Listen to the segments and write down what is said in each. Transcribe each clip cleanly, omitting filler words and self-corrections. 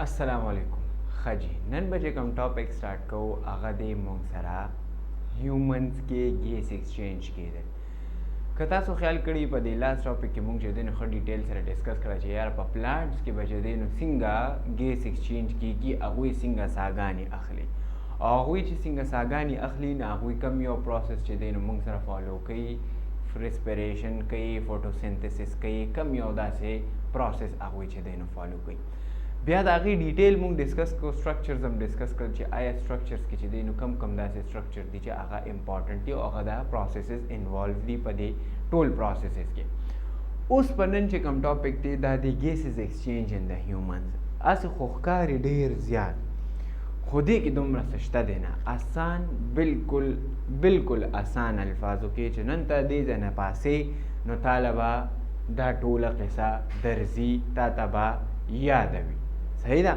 السلام علیکم خجی نن به چې کوم ټاپک سٹارټ کوو هغه دی مونږ سره هیومنز کې ګیس ایکسچینج کېدل. که تاسو خیال کړي په دې لاست ټاپک کې مونږ چې دی نو ښه ډیټیل سره ډسکس کړه چې یار په پلانټس کې به چې دی نو څنګه ګیس ایکسچینج کېږي، هغوی څنګه ساګانې اخلي او هغوی چې څنګه ساګانې اخلي نو هغوی کوم یو پروسس چې دی نو مونږ سره فالو کوي، ریسپیریشن کوي، فوټوسنتھسس کوي، کم یو داسې پروسس هغوی چې دی نو فالو کوي. بیا د هغې ډیټیل مونږ ډسکس کړو، سټرکچرز هم ډسکس کړل چې آیا سټرکچرز کې چې دی نو کم داسې سټرکچر دي چې هغه امپارټنټ دي او هغه دا پروسیسز انوالو دي په دې ټول پروسیسز کې. اوس په نن چې کوم ټاپک دی دا دی ګیسز ایکسچینج ان د هیومنز. هسې خو ښکاري ډېر زیات خو دې کې دومره څه شته دی نه، آسان بالکل آسان الفاظو کې چې نن ته دې ځای نه پاسې نو تاله به دا ټوله قصه درځي، تا ته به یاده وي. صحیح ده.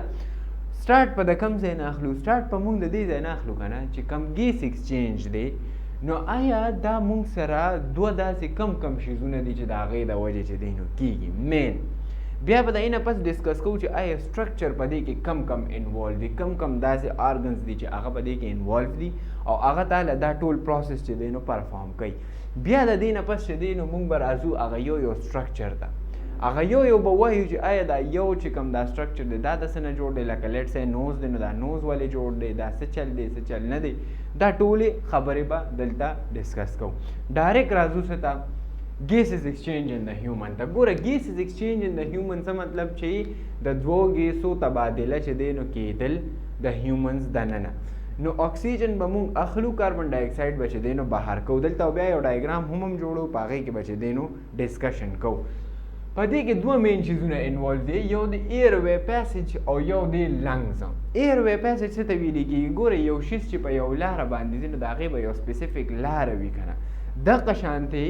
سٹارټ په د کم ځای نه اخلو، سٹارټ په مونږ د دې ځای نه اخلو که نه چې کم ګیس ایکسچینج دی نو آیا دا مونږ سره دوه داسې کم شیزونه دي چې د هغې د وجې چې دی نو کېږي مین. بیا به د اینه پس ډسکس کوو چې آیا سټرکچر په دې کې کم انوالو دي، کم داسې آرګنز دي چې هغه په دې کې انوالو دي او هغه تاله دا ټول پروسس چې دی نو پرفارم کوي. بیا د دې نه پس چې دی نو مونږ به راځو هغه یو سټرکچر ته، هغه یو به وایو چې آیا دا یو چې کوم دا سټرکچر دی دا د څه نه جوړ دی، لکه لیټ سې نوز دی نو دا نوز ولې جوړ دی، دا څه چل دی څه چل نه دی، دا ټولې خبرې به دلته ډسکس کوو. ډایرکټ راځو څه ته ګیسز ایکسچینج ان د هیومن ته. ګوره ګیسز ایکسچینج ان د هیومن څه مطلب چې د دوو ګیسو تبادله چې دی نو کېدل د هیومنز دننه. نو اکسیجن به مونږ اخلو، کاربن ډای اکساید به چې دی نو بهر کوو. دلته بیا یو ډایګرام هم جوړو، په هغې کې به چې دی نو ډسکشن کوو. په دې کې دوه مین چیزونه انوالو دي، یو د ایر وی پیسج او یو د لنګز. ایر وی پیسج څه ته ویلې کېږي؟ ګوره یو شیز چې په یو لاره باندې ځي نو د هغې به یو سپیسیفیک لاره وي که نه. دغه شانتې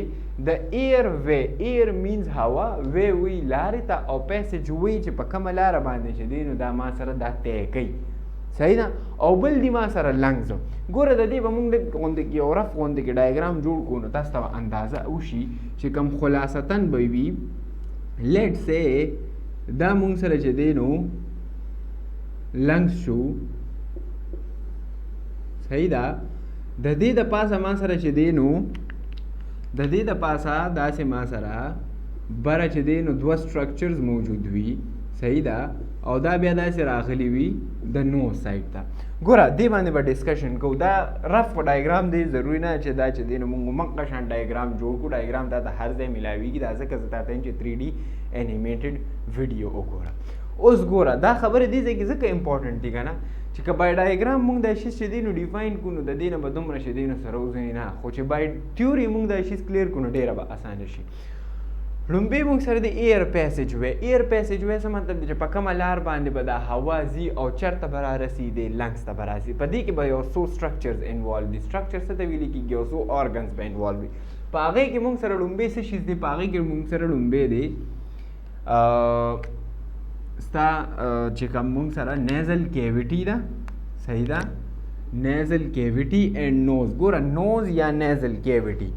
د ایر وی، ایر مینز هوا، وی وی لارې ته او پیسج وی چې په کومه لاره باندې چې دی نو دا ما سره دا طی کوي. صحیح ده. او بل دی ما سره لنګز. ګوره د دې به مونږ غوندې کې یو رف غوندې کې ډایګرام جوړ کړو نو تاسو ته به اندازه وشي چې کوم خلاصتاً به وي. لیټ سې دا مونږ سره چې دی نو لنګز شو. صحیح ده. د دې د پاسه ما سره چې دی نو د دې د پاسه داسې ما سره بره چې دی نو دوه سټرکچرز موجود وي. صحیح ده. او دا بیا داسې راغلی وي د نوز سایډ ته. ګوره دې باندې به ډسکشن کوو. دا رف ډایګرام دی، ضروري نه چې دا چې دی نو مونږ مقه شان ډایګرام جوړ کړو. ډایګرام تا ته هر ځای میلاویږي، دا ځکه زه تا ته یم چې 3D انیمیټډ ویډیو وګوره. اوس ګوره دا خبرې دې ځای کې ځکه امپارټنټ دي که نه چې که بای ډایګرام مونږ دا شیز چې دی نو ډیفاین کړو نو د دې نه به دومره چې دی نو سره وځي نه، خو چې بای تیوري مونږ دا شیز کلیر کړو نو ډېره به اسانه شي. لومبی مونږ سره د ایر پیسج وی. ایر پیسج وی څه مطلب دی چې په کومه لار باندې به دا هوا ځي او چېرته به رارسېږي، لنګز ته به راځي. په دې کې به یو څو سټرکچرز انوالو دي. سټرکچر څه ته ویلې کېږي؟ یو څو آرګنز به انوالو وي. په هغې کې مونږ سره لومبی څه شیز دی؟ په هغې کې مونږ سره لومبی دی ستا چې کوم مونږ سره نیزل کیویټي ده. صحیح ده. نیزل کیویټي اینډ نوز. ګوره نوز یا نیزل کیویټي،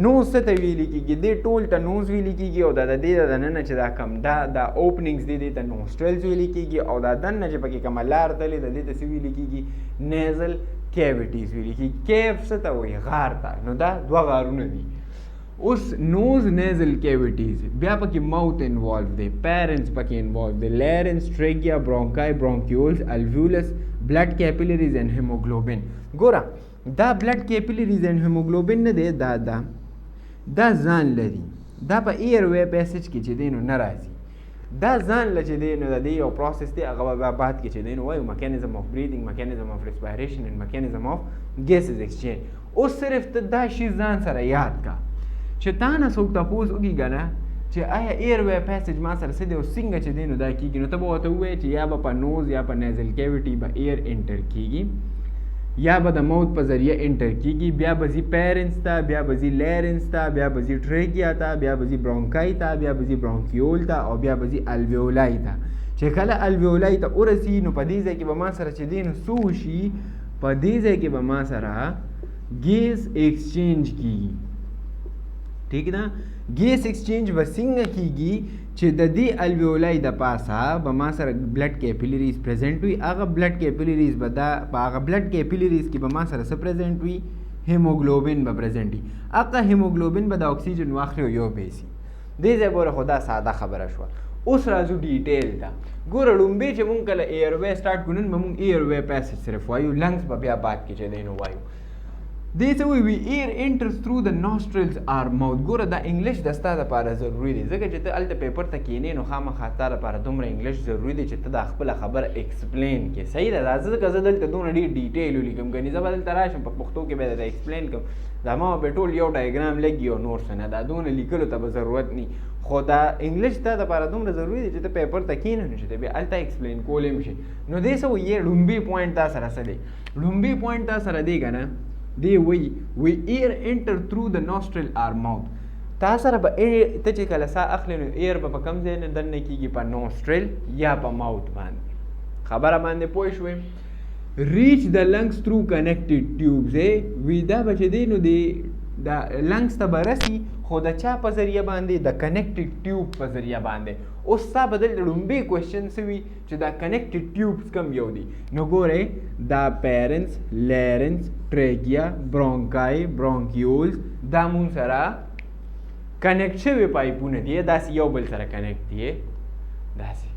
نوز څه ته ویلې کېږي؟ دې ټول ته نوز ویلې کېږي او دا د دې د دننه چې دا کم دا اوپننګز دي دې ته نوسټرلز ویلې کېږي او دا دننه چې پکې کومه لار تللې ده دې ته څه ویلې کېږي؟ نیزل کیویټیز ویلې کېږي. کیف څه ته وایي؟ غار ته. نو دا دوه غارونه دي. اوس نوز نیزل کیویټیز، بیا پکې ماوت انوالو دی، پیرنس پکې انوالو دی، لیرنس، ټریکیا، برونکای، برونکیولز، الویولس، بلډ کیپیلریز اینڈ هیموګلوبین. ګوره دا بلډ کیپیلریز اینڈ هیموګلوبین نه دی، دا ځان لري. دا په ایر وی پیسج کې چې دی نو نه راځي. دا ځان له چې دی نو د دې یو پروسس دی، هغه به بعد کې چې دی نو وایو میکانیزم اف بریدینګ، میکانیزم اف ریسپایریشن اینډ میکانیزم اف ګیسز ایکسچینج. اوس صرف ته دا شی ځان سره یاد کا چې تا نه څوک تپوس وکړي که نه چې آیا ایر وی پیسج ما سره څه دی او څنګه چې دی نو دا کېږي، نو ته به ورته ووایې چې یا به په نوز یا په نیزل کیویټي به ایر انټر کېږي یا به د موت په ذریعه انټر کېږي، بیا به ځي پیرنس ته، بیا به ځي لیرنس ته، بیا به ځي ټریکیا ته، بیا به ځي برونکای ته، بیا به ځي برونکیول ته او بیا به ځي الویولای ته. چې کله الویولای ته ورسي نو په دې ځای کې به ما سره چې دی نو څه وشي؟ په دې ځای کې به ما سره ګیس ایکسچینج کېږي. ٹھیک ده. ګیس ایکسچینج به څنګه کېږي چې د دې الویولای د پاسه به ما سره بلډ کیپیلریز پریزنټ وي. هغه بلډ کیپیلریز به په هغه بلډ کیپیلریز کې به ما سره څه پریزنټ وي؟ هیموګلوبین به پریزنټ وي. هغه هیموګلوبین به د اکسیجن واخلي او یو بیسي. دې ځای ګوره خو دا ساده خبره شوه. اوس راځو ډیټیل ته. ګوره لومبې چې مونږ کله ایر وی سټارټ کړو نن به مونږ ایر وی پیسج صرف وایو، لنګس به بیا بعد کې چې دی نو وایو. دې څه وایي ایر انټرز تھرو د نوسټرلز آر ماوث. ګوره دا انګلیش د ستا دپاره ضروري دی ځکه چې ته هلته پیپر ته کښېنې نو خامخا ستا دپاره دومره انګلیش ضروري دی چې ته دا خپله خبره ایکسپلین کړې. صحیح ده. دا ځکه زه دلته دونه ډېر ډیټیل ولیکم، ګنې زه به دلته راشم په پښتو کې به درته ایکسپلین کړم، دا ما به ټول یو ډایګرام لګي او نور څه نه، دا دونه لیکلو ته به ضرورت نه. خو دا انګلیش ته دپاره دومره ضروري دی چې ته پیپر ته کښېنې نو چې ته بیا هلته ایکسپلین کولی هم شي. نو دې څه وایي لومبي پوینټ تا سره څه دی؟ لومبي پوینټ تا سره دی که نه، دی وی ایر انټر تھرو د نوسټرل آر ماوث. تا سره به ته چې کله ساه اخلي نو ایر به په کوم ځای نه دننه کېږي؟ په نوسټرل یا په ماوث باندې. خبره باندې پوه شوې؟ ریچ د لنګس تھرو کنیکټډ ټیوبز. وی دا به چې دی نو دی دا لنګس ته به رسي خو د چا په ذریعه باندې؟ د کنیکټډ ټیوب په ذریعه باندې. اوس ستا به دلته لومبی کوېشن څه وي چې دا کنیکټډ ټیوبز کوم یو دي؟ نو ګورئ دا پیرنس، لیرنس، ټریکیا، برونکای، برونکیولز دا مونږ سره کنیکټ شوي پایپونه دي، داسې یو بل سره کنیکټ دي داسې،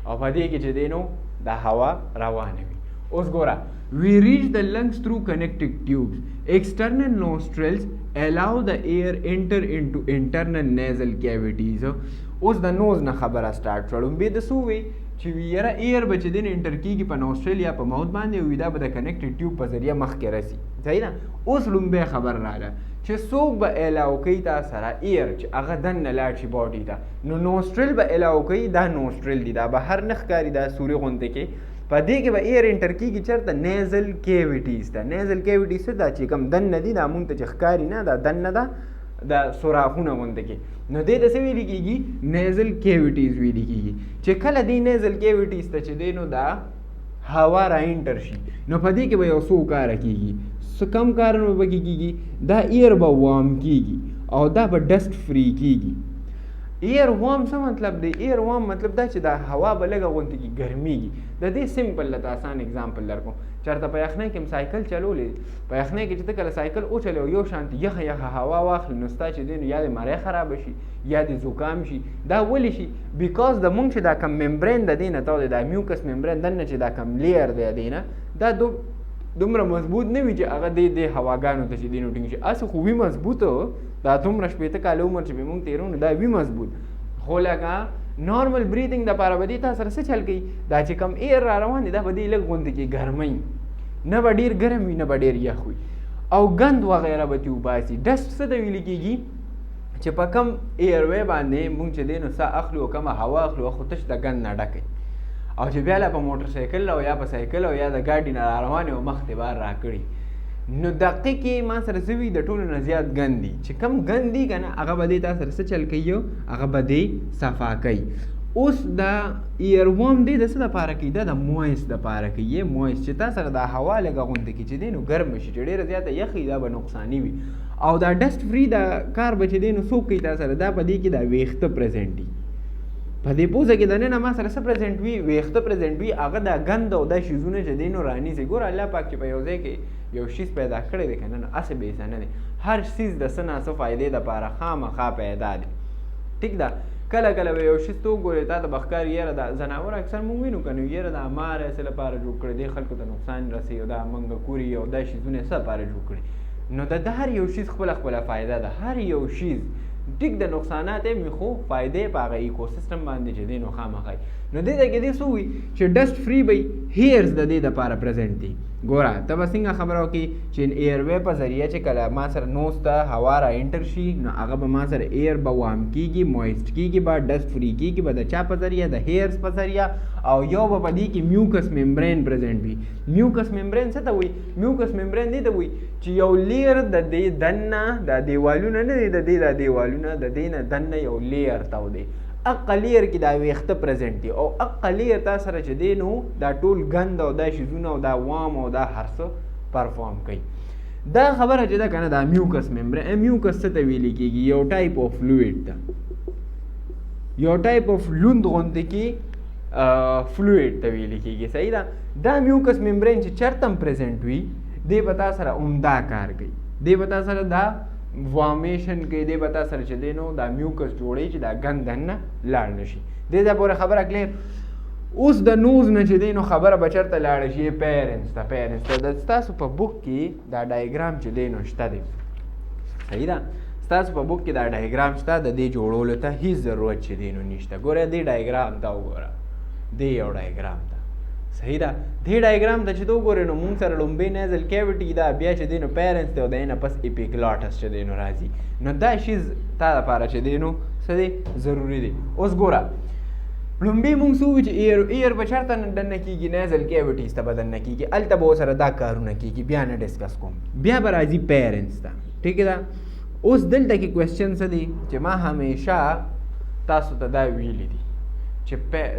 او په دې کې چې دی نو دا هوا روانه وي. اوس ګوره we reach the lungs through connected tubes. External nostrils allow the air enter into internal nasal cavities. اوس د نوز نه خبره سٹارټ شوه. لومبې د څه وی چې یاره ایر به چې دی نه انټر کېږي په نوسټرل یا په ماوث باندې، او دا به د کنیکټډ ټیوب په ذریعه مخکې رسي. صحیح ده. اوس لومبی خبر راغله چې څوک به الاو کوي تا سره ایر چې هغه دننه لاړ شي باډي ته. نو نوسټرل به الاو کوي، دا نوسټرل دی، دا بهر نه ښکاري، دا سوري غوندې کې په دې کې به ایر انټر کېږي چېرته؟ نیزل کیویټیز ته. نیزل کیویټیز څه ده چې کوم دننه دي دا مونږ ته چې ښکاري نه، دا دننه ده د سوراخونه غوندې کې. نو دې ته څه ویلي کېږي؟ نیزل کیویټیز ویلي کېږي. چې کله دې نیزل کیویټیز ته چې دی نو دا هوا را انټر شي نو په دې کې به یو څو کاره کېږي. څه کم کارونه به پکې کېږي؟ دا ایر به وارم کېږي او دا به ډسټ فری کېږي. ایر وارم څه مطلب دی؟ ایر وارم مطلب دا چې دا هوا به لږه غوندې کې ګرمېږي. د دې سمپل لته آسان اگزامپل در کوم. چېرته په یخنۍ کې هم سایکل چلولې، په یخنۍ کې چې ته کله سایکل وچلې او یو شانتې یخه یخه هوا واخلې نو ستا چې دی نو یا د مرۍ خرابه شي یا د زکام شي. دا ولې شي؟ بیکاز د مونږ چې دا کم ممبرین د دې نه تاو دی، دا میوکس ممبرین دننه چې دا کم لیر دی دی نه، دا دومره مضبوط نه وي چې هغه د هواګانو ته چې دی نو ټینګ شي. هسې خو وي مضبوطه، دا دومره شپېته کاله عمر چې به مونږ تېرو نو دا وي مضبوط. خو لکه نارمل بریدنګ دپاره به دې تا سره څه چل کوي؟ دا چې کم ایر را روان دی دا به دې لږ غوندې کې ګرموي، نه به ډېر ګرم وي نه به ډېر یخ وي، او ګند وغیره به ترې وباسي. ډسټ څه ته ویلې کېږي؟ چې په کم ایر وی باندې مونږ چې دی نو ساه اخلو او کمه هوا اخلو خو تش د ګند نه ډکوي، او چې بیا لا په موټر سایکل او یا په سایکل او یا د ګاډي نه را روانې او مخ ته بار را کړي نو دقیقې کې ما سره څه وي؟ د ټولو نه زیات ګند دي. چې کم ګند دي که نه هغه به دې تا سره څه چل کوي؟ هغه به دې صفا کوي. اوس دا ایر وارم دی د څه دپاره کوي؟ دا د مویس دپاره کوي. مویس چې تا سره دا هوا لږه غوندې کې چې دی نو ګرم شي، چې ډېره زیاته یخي دا به نقصاني وي. او دا ډسټ فری دا کار به چې دی نو څوک کوي تا سره؟ دا په دې کې دا ویښته پرزنټ دي. په دې پوزه کې دننه ما سره څه پرزنټ وي؟ ویښته پرزنټ وي. هغه دا ګند او دا شیزونه چې دی نو رانیسي. ګوره الله پاک چې په یو ځای کې یو شیز پیدا کړی دی که نه نو هسې بېڅه نه دی. هر شیز د څه نه څه فایدې دپاره خامخا پیدا دی. ټیک ده. کله کله به یو شیز ته وګورې تا ته به ښکاري یاره دا ځناور اکثر مونږ وینو که نو یاره دا مار یې څه لپاره جوړ کړی دی، خلکو ته نقصان رسوي، او دا منګکوري او دا شیزونه څه لپاره جوړ کړي. نو د هر یو شیز خپله خپله فایده ده. هر یو شیز ټیک د نقصانات یې مې خو فایدې په هغه ایکوسیسټم باندې چې دی نو خامخا نو دې ځای کې دې څه وي چې ډسټ فری به هیرز د دې دپاره پرزنټ دي. ګوره ته به څنګه خبره وکړي چې ایر وی په ذریعه چې کله ما سره نوز ته هوا را انټر شي نو هغه به ما سره ایر به وارم کېږي، مویسټ کېږي، به ډسټ فری کېږي به د چا په ذریعه؟ د هیرز په ذریعه. او یو به په دې کې میوکس ممبرین پرزنټ وي. میوکس ممبرین څه ته وایي؟ میوکس ممبرین دې ته وایي چې یو لیر د دې دننه دا دیوالونه نه دي، د دې دا دیوالونه د دې نه دننه یو لیر تاو دی. اقا لیر کې دا ویښته پرزنټ دي، او اقا لیر تا سره چې دی نو دا ټول ګند او دا شیزونه او دا وام او دا هر څه پرفارم کوي. دا خبره چې ده که نه دا میوکس ممبرین. میوکس څه ته ویلې کېږي؟ یو ټایپ آف فلویډ ده. یو ټایپ اف لوند غوندې کې فلویډ ته ویل کېږي. صحیح ده. دا میوکس ممبرین چې چېرته هم پریزنټ وي دی به تا سره عمده کار کوي. دی به تا سره دا وارمیشن کوي. دی به تا سره چې دی نو دا میوکس جوړوي چې دا ګند دننه لاړ نه شي. دې ځای پورې خبره کلیر. اوس د نوز نه چې دی نو خبره به چېرته لاړه شي پیرنټس ته. د ستاسو په بک کې دا ډایګرام چې دی نو شته دی. صحیح ده. ستاسو په بک کې دا ډایګرام شته. د دې جوړولو ته هیڅ ضرورت چې دی نو نشته. ګوره دې ډایګرام ته وګوره. دې یو ډایګرام ته. صحیح ده. دې ډایګرام ته چې ته وګورې نو مونږ سره لومبۍ نیزل کیویټي ده. بیا چې دی نو پیرنټس دی او د هغې نه پس اپیګلاټس چې دی نو راځي. نو دا شیز تا دپاره چې دی نو څه دی ضروري دی. اوس ګوره لومبۍ مونږ څه ووایو چې ایر به چېرته دننه کېږي نیزل کیویټیز ته به دننه کېږي. هلته به ورسره دا کارونه کېږي. بیا نه ډسکس کوم. بیا به راځي پیرنټس ته. ټیک ده. اوس دلته کې کوېسچن څه دی چې ما همیشه تاسو ته دا ویلي دي چې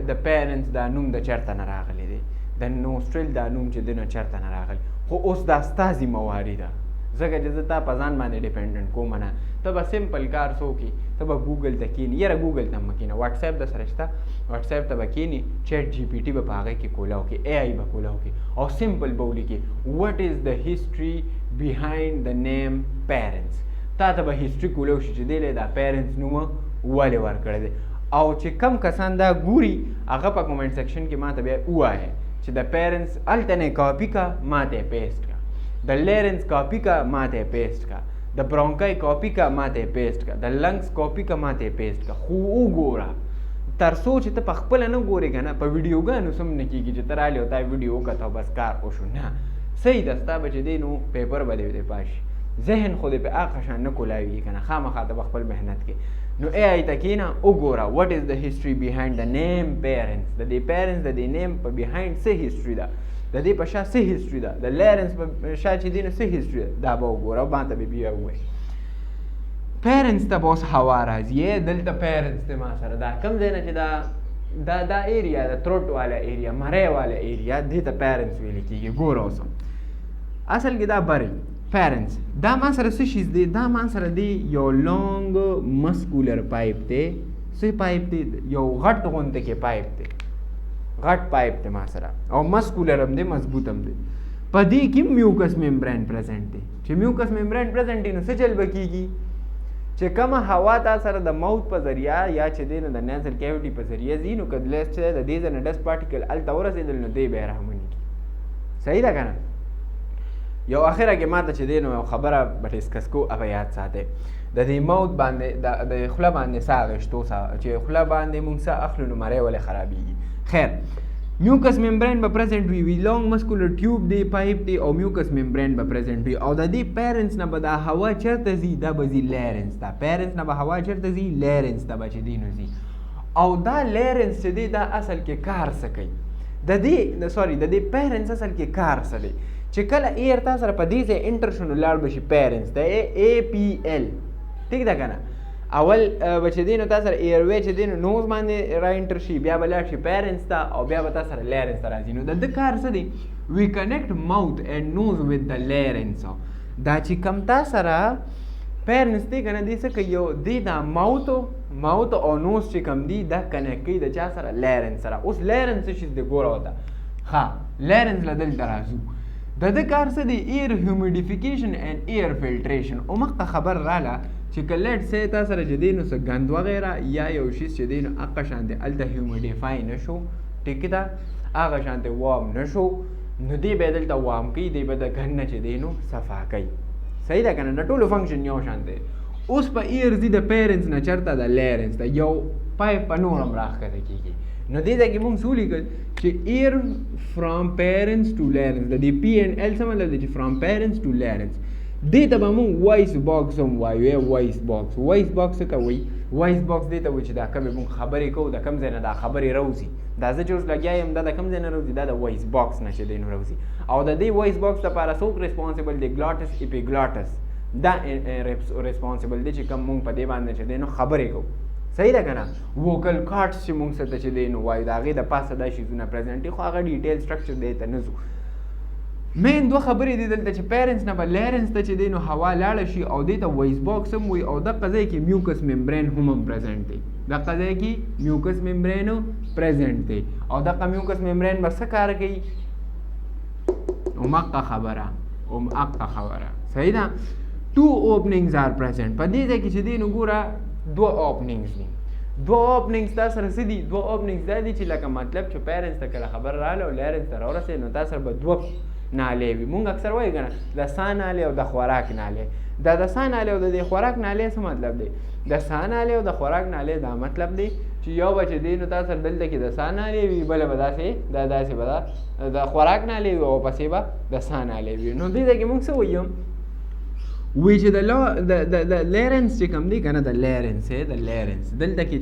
د پیرنټس دا نوم د چېرته نه راغلی دی. د نوسټرل دا نوم چې دی نو چېرته نه راغلی. خو اوس دا ستا ذمهواري ده ځکه چې زه تا په ځان باندې ډیپنډنټ کوم نه. ته به سمپل کار څه وکړي. ته به ګوګل ته کښېني. یاره ګوګل ته مه کښېنه. واټساپ د سره شته. واټساپ ته به کښېني. چیټ جی پی ټي به په هغې کې کوله وکړي. اے آی به کوله وکړي او سمپل به ولیکي وټ از د هسټري بیهایند د نیم پیرنټس. تا ته به هسټري کولی وشي چې دی دا پیرنټس نومه ولې ورکړی دی. او چې کم کسان دا ګوري هغه په کومنټ سیکشن کې ما ته بیا ووایه چې د پیرنټس هلته نه کاپي کا ما ته پیسټ کا. د لیرنس کاپي کا ما ته پیسټ کا. د برونکای کاپي کا ما ته پیسټ کا. د لنګس کاپي کا ما ته پیسټ کا. خو وګوره تر څو چې ته په خپله نه ګورې که نه په ویډیوګانو څه هم نه کېږي چې ته راغلې او تا ویډیو وکړه او بس کار وشو. نه صحیح ده. ستا به چې دی نو پیپر به دی پاس شي. ذهن خو دې په هغه شان نه کولاوي که نه. خامخا ته به خپل محنت کې نو اے آی ته کښېنه وګوره وټ از د هسټري بیهایند د نیم پیرنټس. د دې پیرنټس د دې نیم په بیهایند څه هسټري ده. د دې په شا څه هسټري ده. د لیرنس په شا چې دی نو څه هسټري ده. دا به وګوره او ما ته به بیا ووایي. پیرنټس ته به اوس هوا راځي. دلته پیرنټس دی ما سره. دا کوم ځای نه چې دا ایریا د تروټ والا ایریا مری والا ایریا دې ته پیرنټس ویل کېږي. ګوره اوس اصل کې دا بری پیرنټس دا ما سره څه شیز دی. دا ما سره دی یو لانګ مسکولر پایپ دی. څه پایپ دی. یو غټ غونډه کې پایپ دی. غټ پایپ دی ما سره او مسکولر هم دی مضبوط هم دی. په دې کې میوکس ممبرین پریزنټ دی. چې میوکس ممبرین پریزنټ دی نو څه چل به کېږي چې کومه هوا تا سره د موت په ذریعه یا چې دی نو د نیزل کیویټي په ذریعه ځي نو که لیس چې د دې ځای نه ډسټ پارټیکل هلته ورسېدل نو دی به یې رحموني کړي. صحیح ده که نه. یو اخره کې ماته چې دی نو یو خبره به ډسکس کو هغه یاد ساتئ. د دې موت باندې د خوله باندې ساه اخیستو چې خوله باندې مونږ ساه اخلو نو مری ولې خرابېږي. خیر میوکس ممبرین به پریزنټ وي. لانګ مسکولر ټیوب دی پایپ دی او میوکس ممبرین به پریزنټ وي. او د دې پیرنټس نه به دا هوا چېرته ځي. دا به ځي لیرنس ته. پیرنټس نه به هوا چېرته ځي لیرنس ته به چې دی نو ځي. او دا لیرنس چې دی دا اصل کې کار څه کوي. د دې پیرنټس اصل کې کار څه دی چې کله ایر تا سره په دې ځای انټر شو نو لاړ به شي پیرنټس ته. اے پی ایل. ټیک ده که نه. اول به چې دی نو تا سره ایر وی چې دی نو نوز باندې را انټر شي. بیا به لاړ شي پیرنټس ته او بیا به تا سره لیرنس ته راځي. نو د ده کار څه دی. وی کنیکټ ماوت اینډ نوز وذ د لیرنس. دا چې کم تا سره پیرنټس دی که نه دی څه کوي. یو دی دا ماوت او نوز چې کم دی دا کنیکټ کوي د چا سره لیرنس سره. اوس لیرنس څه شي دی ګوره ورته. ښه لیرنس له دلته راځو. د ده کار څه دی. ایر هیومیډیفیکیشن اینډ ایر فلټریشن. او مخته خبر راله چې که لیټ سی تا سره چې دی نو څه ګند وغیره یا یو شیز چې دی نو هغه شانتې هلته هیومیډیفای نه شو. ټیک ده. هغه شانتې وام نه شو نو دی به یې دلته وام کوي. دی به د ګند نه چې دی نو صفا کوي. صحیح ده که نه. د ټولو فنکشن یو شان دی. اوس په ایر ځي د پیرنټس نه چېرته د لیرنس ته. یو پایپ په نور هم راښکته کېږي. نو دې ځای کې موږ څه ولیکل چې ایر فرام پیرنټس ټو لیرنس. د دې پی اینډ ایل څه مطلب دی چې فرام پیرنټس ټو لیرنس. دې ته به موږ وایس باکس هم وایو. وایس باکس څه ته وایي. وایس باکس دې ته وایي چې دا کومې موږ خبرې کوو د کوم ځای نه دا خبرې راوځي. دا زه چې اوس لګیا یم دا د کوم ځای نه راوځي. دا د وایس باکس نه چې دی نو راوځي. او د دې وایس باکس لپاره څوک ریسپانسبل دی. ګلاټس اپیګلاټس دا ریسپانسبل دی چې کوم موږ په دې باندې چې دی نو خبرې کوو. صحیح ده که نه. ووکل کارټس چې موږ څه ته چې دی نو وایو د هغې د پاسه دا شیزونه پریزنټ دي خو هغه ډیټیل سټرکچر دی ته نه ځو. مین دوه خبرې دي دلته چې پیرنټس نه به لیرنس ته چې دی نو هوا لاړه شي او دې ته وایس باکس هم وایي او دغه ځای کې میوکس ممبرین هم پرزنټ دی دغه ځای کې میوکس ممبرین پرزنټ دی او دغه میوکس ممبرین به څه کار کوي اومقه خبره صحیح ده two openings are present په دې ځای کې چې دی نو ګوره دوه openings دي دوه openings تاسو سره څه دي دوه openings دا دي چې لکه مطلب چې پیرنټس ته کله خبر رااله او لیرنس ته راورسېد نو تاسو سره به دوه نالې وي مونږ اکثر وایو که نه د سا نالې او د خوراک نالې دا د سا نالې او د دې خوراک نالې څه مطلب دی د سا نالې او د خوراک نالې دا مطلب دی چې یو به چې دی نو تاسو سره دلته کې د سا نالې وي بله به داسې به د خوراک نالې وي او پسې به د سا نالې وي نو دې ځای کې مونږ څه وایو وی چې د لیرنس چې کوم دی که نه د لیرنس دلته کې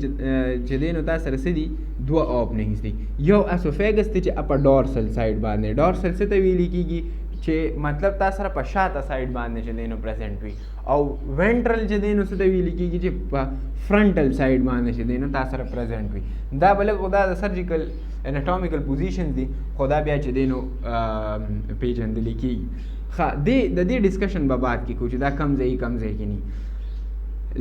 چې دی نو تاسو سره څه دي دوه اوپننګز دي یو اسوفیګس دی چې اپر ډورسل سایډ باندې ډورسل څه ته ویل کېږي چې مطلب تاسو سره په شاته سایډ باندې چې دی نو پریزنټ وي او وینټرل چې دی نو څه ته ویل کېږي چې په فرنټل سایډ باندې چې دی نو تاسو سره پریزنټ وي دا بل دا د سرجیکل انټامیکل پوزیشنز دي خو دا بیا چې دی نو پیژندل کېږي ښه د دې ډسکشن به بعد کې کوو چې دا کم ځای کې نه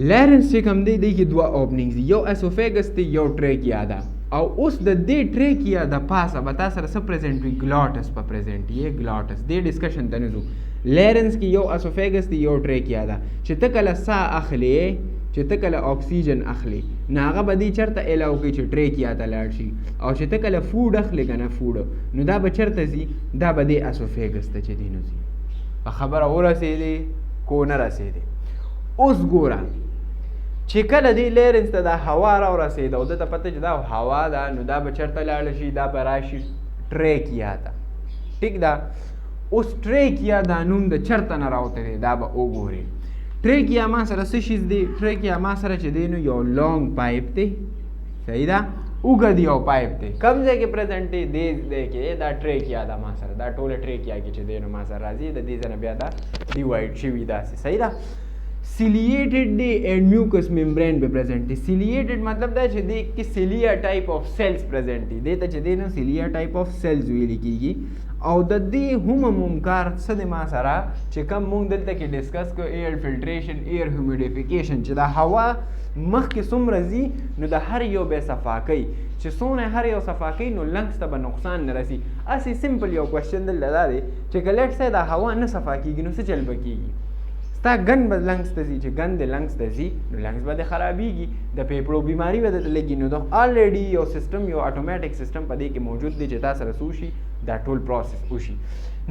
لیرنس چې کوم دی کې دوه اوپننګز دي یو اسوفیګس دی یو ټریکیا ده او اوس د دې ټریکیا د پاسه به تاسو سره څه پرزنټ وي ګلاټس په پرزنټ یې ګلاټس دې ډسکشن ته نه ځو لیرنس کې یو اسوفیګس دی یو ټریکیا ده چې ته کله سا اخلي چې ته کله اکسیجن اخلي نو هغه به دې چېرته الاو کوي چې ټریکیا ته لاړ شي او چې ته کله فوډ اخلي که نه فوډ نو دا به چېرته ځي دا به دې اسوفیګس ته چې دی نو ځي په خبره ورسېدې کو نه رسېدې اوس ګوره چې کله دې لیرنس ته دا هوا راورسېده او ده ته پته چې دا هوا ده نو دا به چېرته لاړه شي دا به راشي ټریکیا ته ټیک ده اوس ټریکیا دا نوم د چېرته نه راوتی دی دا به وګورې ټریکیا ما سره څه شیز دی ټریکیا ما سره چې دی نو یو لانګ پایپ دی صحیح ده اوږد یو پایپ دی کوم ځای کې پرزنټ دی دې ځای کې دا ټریکیا ده ما سره دا ټوله ټریکیا کې چې دی نو ما سره راځي د دې ځای نه بیا دا ډیوایډ شوي داسې صحیح ده سیلیټډ دی اینډ میوکس ممبرین به پرزنټ دی سیلیټډ مطلب دا چې دی کې سیلیا ټایپ آف سیلز پرزنټ دی دې ته چې دی نو سیلیا ټایپ آف سیلز ویل کېږي او د دې هم کار څه دی ما سره چې کوم مونږ دلته کې ډسکس کړو ایر فلټریشن ایر هیومیډیفیکیشن چې دا هوا مخکې څومره ځي نو د هر یو به صفا کوي چې څونه هر یو صفا کوي نو لنګس ته به نقصان نه رسي هسې سمپل یو کوېشچن دلته دا دی چې که لیټ سای دا هوا نه صفا کېږي نو څه چل به کېږي ستا ګن به لنګس ته ځي چې ګن د لنګس ته ځي نو لنګس به د خرابېږي د پیپړو بیماري به درته لګي نو د الریډي یو سیسټم یو اټومیټک سیسټم په دې کې موجود دی چې تا سره څه وشي دا ټول پروسس وشي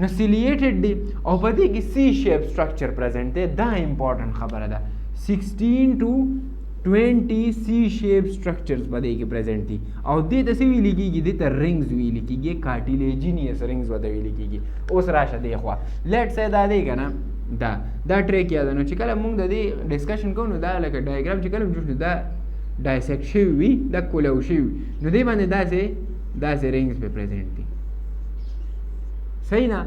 نو سیلیټډ دی او په دې کې سی شیپ سټرکچر پرزنټ دی دا امپورټنټ خبره ده 16 to 20 سی شیپ سټرکچرز په دې کې پرزنټ دي او دې ته څه ویل کېږي دې ته رنګز ویل کېږي کارټیلیجینیس رنګز ورته ویل کېږي اوس راشه دې خوا لیټ سای دا دی که نه دا ټریکیا ده نو چې کله مونږ د دې ډسکشن کوو نو دا لکه ډایګرام چې کله جوړ دا ډایسیکټ شوي وي دا کولو شوي وي نو دې باندې داسې رنګز پې پرزنټ دي صحیح نه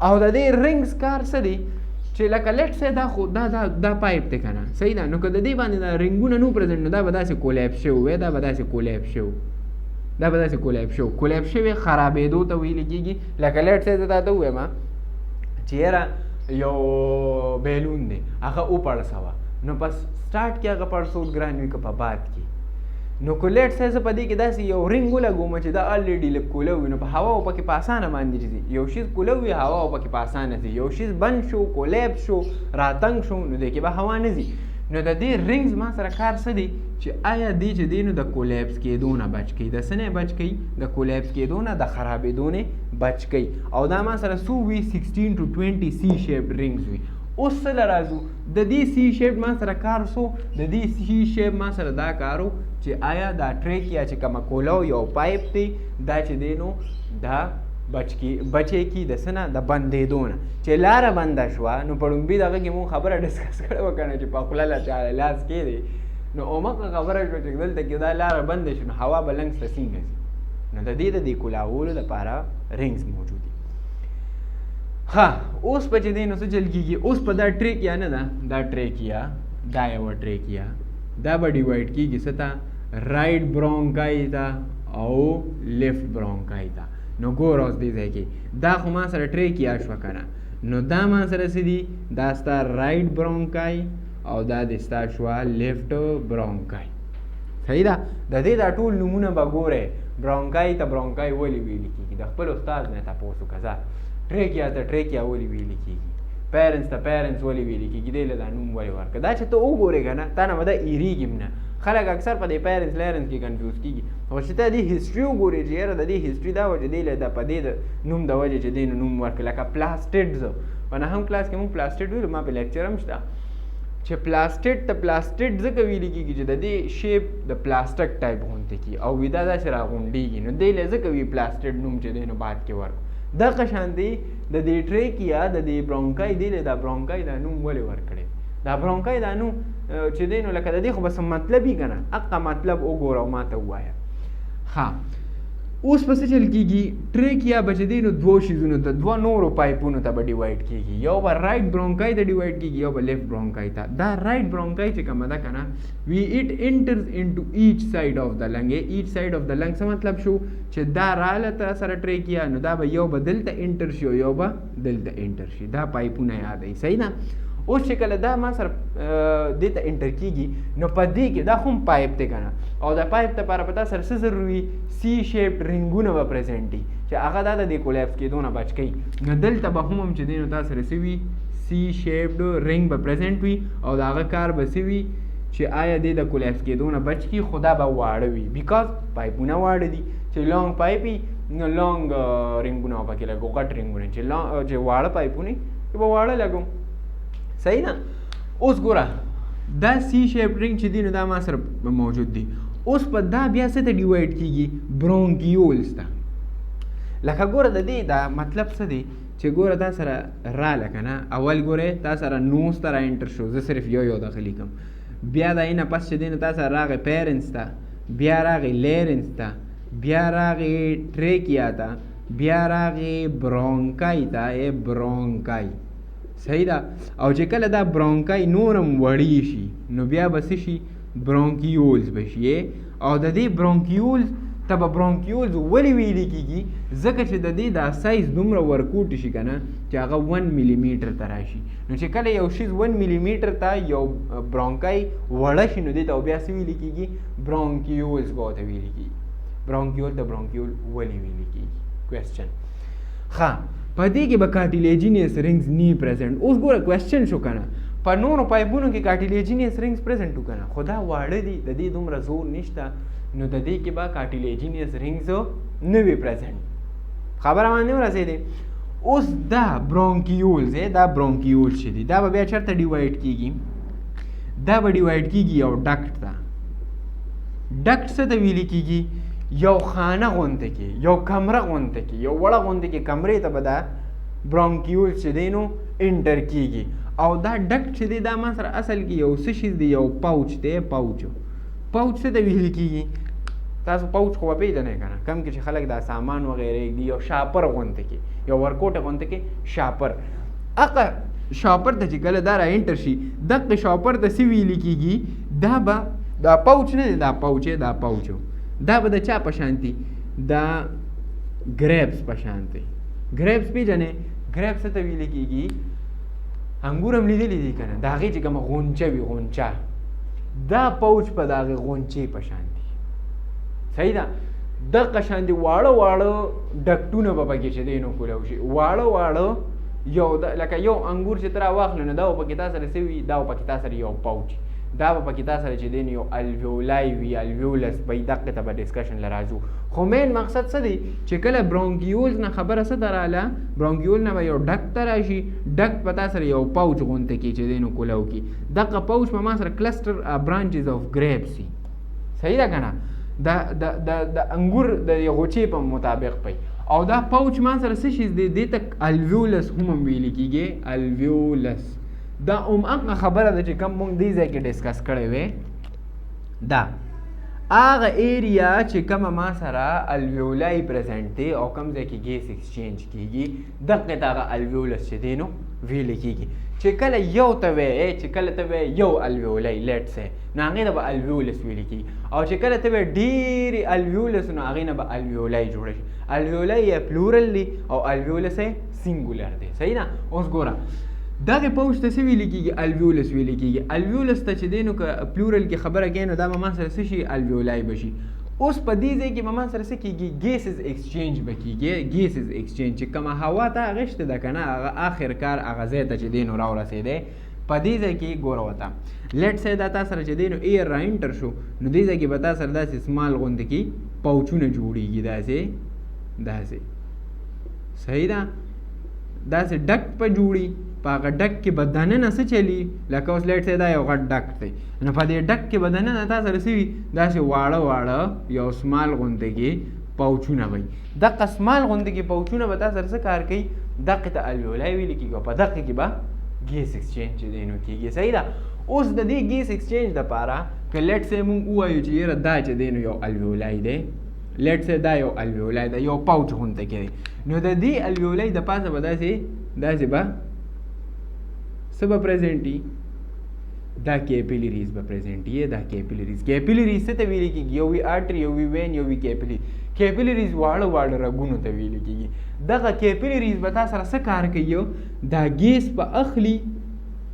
او د دې رنګز کار څه دی چې لکه لیټ سای دا خو دا پایپ دی که نه صحیح ده نو که د دې باندې دا رنګونه نو پرزنټ نو دا به داسې کولیب شوی وی دا به داسې کولیب شوی خرابېدو ته ویل کېږي لکه لیټ سای زه تا ته ووایم چې یاره یو بیلون دی هغه وپړسوه نو په سټارټ کې هغه پړسول ګران وي که په بعد کې نو که لیټ سای زه په دې کې داسې یو رنګ ولګوم چې دا الریډي لږ کوله وي نو په هوا او پکې په اسانه باندې ځي یو شیز کوله وي هوا او پکې په اسانه ځي یو شیز بند شو کولیب شو راتنګ شو نو دې کې به هوا نه ځي نو د دې رنګز ما سره کار څه دی چې آیا دې چې دی نو د کولیبس کېدو نه بچ کوي د څه نه بچ کوي د کولیبس کېدو نه د خرابېدو نه بچ کوي او دا ما سره څو وي 16 to 20 سی شیپ رنګز وي اوس څه له راځو د دې سی شیپ ما سره کار سو د دې سی شیپ ما سره دا کارو چې آیا دا ټریکیا چې کومه کولاو یو پایپ دی دا چې دی نو دا بچې کی د څه نه د بندېدو نه چې لاره بنده شوه نو په ړومبي دغه کې مونږ خبره ډسکس کړې وه که نه چې په خوله له چا لاس کېدی نو اومقه خبره شوه چې دلته کې دا لاره بنده شي نو هوا به لنګس ته څنګه ځي نو د دې کولاولو دپاره رنګز موجود دي ها اوس په چې دی نو څه چل کېږي اوس په دا ټریکیا نه ده دا ټریکیا دا یوه ټریکیا دا به ډیوایډ کېږي څه ته رایټ برونکای ته او لیفټ برونکای ته نو ګوره اوس دې ځای کې دا خو ما سره ټریکیا شوه که نه، نو دا ما سره څه دي، دا ستا رایټ برونکای او دا د ستا شوه لیفټ برونکای. صحیح ده. د دې دا ټول نومونه به ګورئ. برونکای ته برونکای ولې ویل کېږي؟ د خپل استاد نه تپوس وکړه. ټریکیا ته ټریکیا ولې ویل کېږي؟ پیرنټس ته پیرنټس ولې ویل کېږي؟ دې له دا نوم ولې ورکړه؟ دا چې ته وګورې که نه، تا نه به دا ایریږي هم نه. خلک اکثر په دې پیرنټس لیرنس کې کنفیوز کېږي. خو چې ته دې هسټري وګورې چې یاره د دې هسټري دا وجه دی له د په دې د نوم د وجې چې دې نوم ورکړي. لکه پلاسټیډز په نهم کلاس کې موږ پلاسټیډ ویلو، ما په لیکچر هم شته چې پلاسټیډ ته پلاسټیډ ځکه ویل کېږي چې د دې شیپ د پلاسټک ټایپ غونته کي او ویدا داسې راغونډېږي، نو دی له ځکه وي پلاسټیډ نوم چې دی نو بعد کې ورکړو. دغه شان دی د دې ټریکیا د دې برونکای دی له دا برونکای دا نوم ولې ورکړی؟ دا برونکای دا نوم چې دی نو لکه د دې خو بس مطلب وي که نه، هغه مطلب وګوره او ما ته ووایه. ښه اوس په څه چل کېږي؟ ټریکیا به چې دی نو دوو شیزونو ته، دوه نورو پایپونو ته به ډیوایډ کېږي. یو به رایټ برونکای ته ډیوایډ کېږي، یو به لیفټ برونکای ته. دا رایټ برونکای چې کومه ده که نه، اټ انټرز انټو ایچ سایډ آف د لنګ. ایچ سایډ آف د لنګ څه مطلب شو؟ چې دا راله ته سره ټریکیا، نو دا به یو به دلته انټر شي او یو به دلته انټر شي. دا پایپونه یادوي. صحیح ده. اوس چې کله دا ما سره دې ته انټر کېږي، نو په دې کې دا هم پایپ دی که نه، او د پایپ دپاره په تا سره څه ضروري؟ سی شیپډ رنګونه به پرزنټ وي چې هغه دا د دې کولیپس کېدو نه بچ کوي. نو دلته به هم چې دی نو تا سره څه وي؟ سی شیپډ رنګ به پرزنټ وي او د هغه کار به څه وي چې آیا دې د کولیپس کېدو نه بچ کړي، خو دا به واړه وي بیکاز پایپونه واړه دي. چې لانګ پایپ وي نو لانګ رنګونه به پکې لګو، غټ رنګونه. چې واړه پایپونه به واړه لګو. صحیح ده. اوس ګوره دا سی شیپ رنګ چې دی نو دا ما سره موجود دی. اوس په دا بیا څه ته ډیوایډ کېږي؟ برونکیولز ته. لکه ګوره د دې دا مطلب څه دی چې ګوره تا سره راله که نه، اول ګوره تا سره نوز ته را انټر شو، زه صرف یو داخلي کړم. بیا د اینه پس چې دی نو تا سره راغی پیرنټس ته، بیا راغی لیرنس ته، بیا راغی ټریکیا ته، بیا راغی برونکای ته. برونکای صحیح ده. او چې کله دا برونکای نورم وړی شي نو بیا به څه شي؟ برونکیولز به شي. او د دې برونکیولز ته به برونکیولز ولې ویلې کېږي؟ ځکه چې د دې دا سایز دومره ورکوټ شي که نه چې هغه 1 ملي میټر ته راشي. نو چې کله یو شیز 1 ملي میټر ته یو برونکای وړه شي نو دې ته بیا څه ویلې کېږي؟ برونکیولز به ورته ویلې کېږي. برونکیول ته برونکیول ولې ویلې کېږي؟ کوېسچن. ښه په دې کې به کارټیلیجینیس رنګز نی پرزنټ. اوس ګوره کوېسچن شو که نه، په نورو پایپونو کې کارټیلیجینیس رنګز پرزنټ و که نه، خو دا واړه دي، د دې دومره زور نشته، نو د دې کې به کارټیلیجینیس رنګز نه وي پرزنټ. خبره باندې ورسېدې. اوس دا برونکیولز دا برونکیولز چې دي دا به بیا چېرته ډیوایډ کېږي؟ دا به ډیوایډ کېږي یو ډکټ ته. ډکټ څه ته ویلې کېږي؟ یو خانه غونته کې، یو کمره غونته کې، یو وړه غونته کې کمرې ته به دا برونکیول چې دی نو انټر کېږي. او دا ډکټ چې دی دا ما سره اصل کې یو څه شیز دی، یو پاوچ دی. پاوچ څه ته ویل کېږي؟ تاسو پاوچ خو به پېژنئ که نه، کم کې چې خلک دا سامان وغیره ایږدي، یو شاپر غونته کې، یو ورکوټه غونته کې شاپر. هغه شاپر ته چې کله دا را انټر شي، دغه شاپر ته څه ویل کېږي؟ دا به دا پاوچ نه دی، دا پاوچ دا پاوچ دا به د چا په شانتي؟ دا ګریپس په شانتي. ګریپس پېژنې؟ ګریپس ته ویل کېږي. انګور هم لیدلی دي که نه، د هغې چې کومه غونچه وي، غونچه، دا پوچ په د هغې غونچې په شانتي. صحیح ده. دغه شانتي واړه واړه ډکټونه به پکې چې دی نو کولو شي. واړه واړه یو لکه یو انګور چې ته راواخلې نو دا به پکې تا سره څه وي؟ دا به پکې تا سره یو پوچ، دا به پکې تا سره چې دی نو یو الویولای وي، الویولس به دقې ته به ډسکشن له راځو. خو مین مقصد څه دی چې کله برونکیولز نه خبره څه ته راله؟ برونکیول نه به یو ډک ته راشي، ډک په تا سره یو پاوچ غونته کې چې دی نو کولو کې. دغه پاوچ په ما سره کلسټر برانچز آف ګریپس وي. صحیح ده که نه؟ د انګور د غوچې په مطابق پي. او دا پاوچ ما سره څه شي دی؟ دې ته الویولس هم ویل کېږي. الویولس دا هغه خبره ده چې کوم موږ دې ځای کې ډسکس کړی وی. دا هغه ایریا چې کومه ما سره الویولای پرزنټ دی او کوم ځای کې ګیس ایکسچینج کیږي دغه ته هغه الویولس چې دی نو ویل کیږي. چې کله یو ته وایې چې کله ته وایې یو الویولای لیټ سي نو هغې ته به الویولس ویل کیږي، او چې کله ته وایې ډېرې الویولس نو هغې نه به الویولای جوړه شي. الویولای یې پلورل دی او الویولس یې سینګولر دی. صحیح ده. اوس ګوره دغه پوچ ته څه ویل کېږي؟ الویولس ویل کېږي. الویولس ته چې دی نو که پلورل کې خبره کوي نو دا به ما سره څه شي؟ الویولای به شي. اوس په دې ځای کې به ما سره څه کېږي؟ ګیسز ایکسچینج به کېږي. ګیسز ایکسچینج چې کومه هوا ته غشته ده که نه هغه آخر کار هغه ځای ته چې دی نو راورسېدی. په دې ځای کې ګوره ورته لیټ سي دا تا سره چې دی نو ایر را انټر شو نو دې ځای کې به تا سره داسې سمال غوندې کې پوچونه جوړېږي داسې صحیح ده. داسې ډک په جوړي په هغه ډک کې به دننه څه چلي لکه اوس لیټ سي دا یو غټ ډک دی نو په دې ډک کې به دننه تا سره څه وي داسې واړه یو سمال غوندې کې پوچونه وي. دغه سمال غوندې کې پوچونه به تا سره څه کار کوي؟ دغې ته الویولای ویل کېږي او په دغې کې به ګیس ایکسچینج چې دی نو کېږي. صحیح ده. اوس د دې ګیس ایکسچینج دپاره که لیټ سي مونږ ووایو چې یاره دا چې دی نو یو الویولای دی، لیټ سي دا یو الویولای دی، یو پاوچ غوندې کې دی، نو د دې الویولای د پاسه به داسې به څه به پرزنټي؟ دا کیپیلریز به پرزنټي. دا کیپیلریز څه ته ویل کېږي؟ یو وي آرټري، یو وي وین، یو وي کیپیلری. کیپیلریز واړه رګونو ته ویل کېږي. دغه کیپیلریز به تا سره څه کار کوي؟ دا ګیس به اخلي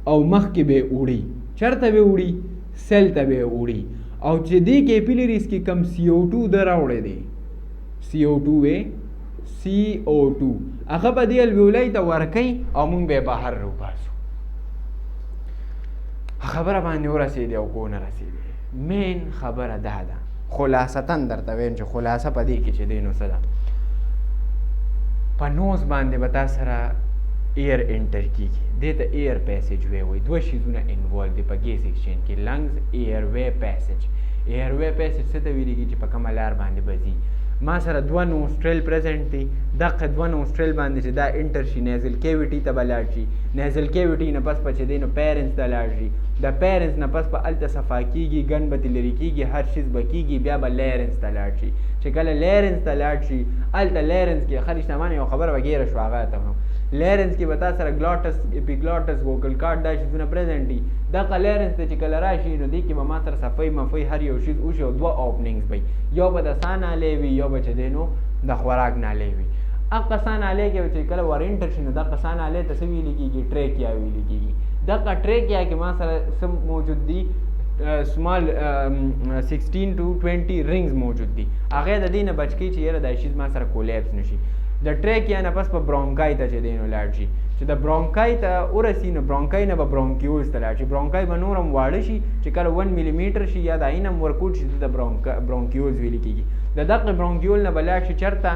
او مخکې به یې وړي. چېرته به یې وړي؟ سیل ته به یې وړي. او چې دې کیپیلریز کې کم CO2 ده راوړی دی، CO2 هغه به دې الویولای ته ورکوي او مونږ به یې بهر روباسو. خبره باندې ورسېدې او کو نه رسېدې. مین خبره دا ده، خلاصتاً درته وایم چې خلاصه په دې کې چې دی نو څه ده، په نوز باندې به تا سره ایر انټر کېږي. دې ته ایر پیسیج وی وایي. دوه شیزونه انوالو دي په ګیس ایکسچینج کې، لنګز، ایر وی پیسیج. ایر وی پیسیج څه ته ویل کېږي؟ چې په کومه لار باندې به ځي. ما سره دوه نوسټریل پرزنټ دي. دغه دوه نوسټریل باندې چې دا انټر شي نیزل کیویټي ته به لاړ شي. نیزل کیویټي نه پس به چې دی نو پیرنس ته لاړ شي. د پیرنس نه پس به هلته صفا کېږي، ګن به ترې لرې کېږي، هر شیز به کېږي، بیا به لیرنس ته لاړ شي. چې کله لیرنس ته لاړ شي هلته لیرنس کې ښه رښتیا مانه یو خبره وغیره شو هغه ته هم لیرنس کې به تا سره ګلاټس، اپیګلاټس، ووکل کارډ دا شیزونه پرزنټ دي. دغه لیرنس ته چې کله راشي نو دې کې به ما سره صفۍ مفۍ هر یو شیز وشي او دوه اوپننګز به یو به د ساه نالۍ وي، یو به چې دی نو د خوراک نالۍ وي. هغه ساه نالۍ کې چې کله ور انټر شي نو دغه ساه نالۍ ته څه ویل کېږي؟ ټریکیا ویل کېږي. دغه ټریکیا کې ما سره څه موجود دي؟ سمال 16 to 20 رنګز موجود دي. هغې د دې نه بچ کوي چې یاره دا شیز ما سره کولیپس نه شي. د ټریکیا نه پس په برونکای ته چې دی نو لاړ شي. چې د برونکای ته ورسي نو برونکای نه به برونکیولز ته لاړ شي. برونکای به نور هم واړه شي چې کله 1 ملي میټر شي یا د عین هم ورکوټ شي د برونکیولز ویل کېږي. د دغه برونکیول نه به لاړ شي چېرته؟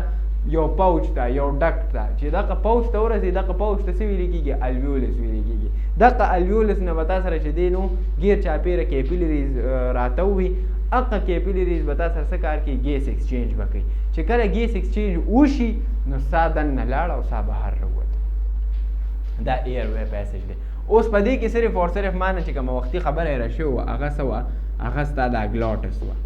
یو پاوچ ته، یو ډک ته. چې دغه پاوچ ته ورسي دغه پاوچ ته څه ویل کېږي؟ الویولس ویل کېږي. دغه الویولس نه به تا سره چې دی نو غیر چاپېره کیپیلریز راته وي. هغه کیپیلریز به تا سره څه کار کوي؟ ګیس ایکسچینج به کوي. چې کله ګیس ایکسچینج وشي نو ساه دننه لاړه او ساه بهر راووت. دا ایر وی پیسیج دی. اوس په دې کې صرف او صرف مانه چې کومه وختي خبره یې راشوې وه هغه څه وه؟ هغه ستا دا ګلاټس وه.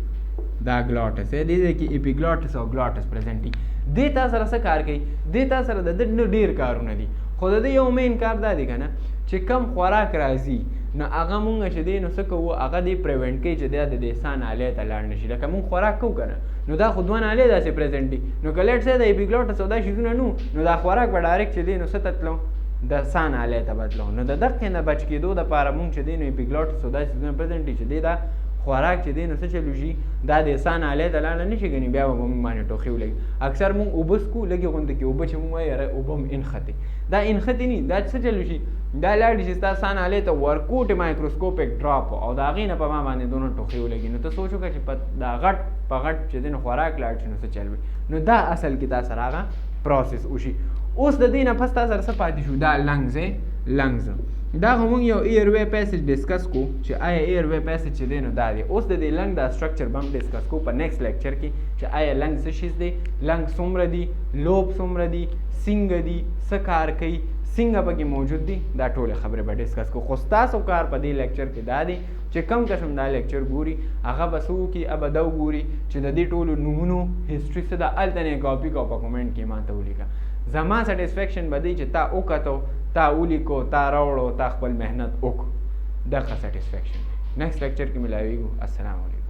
دا ګلاټس دی. دې ځای کې اپیګلاټس او ګلاټس پرزنټ دي. دې تا سره څه کار کوي؟ دې تا سره د ده نه ډېر کارونه دي، خو د ده یو مین کار دا دی که نه چې کم خوراک راځي نو هغه مونږ چې دی نو څه کوو؟ هغه دې پریونټ کوي چې دا د دې ساه نالۍ ته لاړ نه شي. لکه مونږ خوراک کوو که نه نو دا خو دوه نالۍ داسې پرزنټ دي. نو که لیټ سي د اپیګلاټس او دا شیزونه نو دا خوراک به ډایرکټ چې دی نو څه ته تلو؟ د ساه نالۍ ته به تلو. نو د دغې نه بچ کېدو دپاره مونږ چې دی نو اپیګلاټس او دا شیزونه پرزنټ دي چې دی دا خوراک چې دی نو څه چلو شي؟ دا د ساه نالۍ ته لاړه نه شي ګنې بیا به مونږ باندې ټوخي ولګي. اکثر مونږ اوبه څکو لږې غوندې کې اوبه چې مونږ وایو یاره اوبه هم انښتې. دا انښتې نه دا څه چلو شي؟ دا لاړې چې ستا ساه نالۍ ته ورکوټې مایکروسکوپک ډراپ او د هغې نه په ما باندې دونه ټوخي ولګي. نو ته سوچ وکړه چې په دا غټ په غټ چې دی نو خوراک لاړ شي نو څه چل وي. نو دا اصل کې تا سره هغه پروسس وشي. اوس د دې نه پس تا سره څه پاتې شو؟ دا لنګز. دا خو مونږ یو ایر وی پیسیج ډسکس کو چې آیا ایر وی پیسیج چې دی نو دا دی. اوس د دې لنګ دا سټرکچر به هم ډسکس کو په نیکسټ لیکچر کې چې آیا لنګ څه شیز دی، لنګ څومره دي، لوب څومره دي، څنګه دي، څه کار کوي، څنګه پکې موجود دي، دا ټولې خبرې به ډسکس کو. خو ستاسو کار په دې لیکچر کې دا دی چې کم قسم دا لیکچر ګوري هغه به څه وکړي هغه به دا وګوري چې د دې ټولو نومونو هسټري څه ده هلته نه یې کاپي کړه په کومنټ کې ما ته ولیکه زما سټسفیکشن به دی چې تا وکتو تا ولیکو تا راوړو تا خپل محنت وکړو دغه سټسفیکشن نیکسټ لیکچر کې ملاویږو السلام علیکم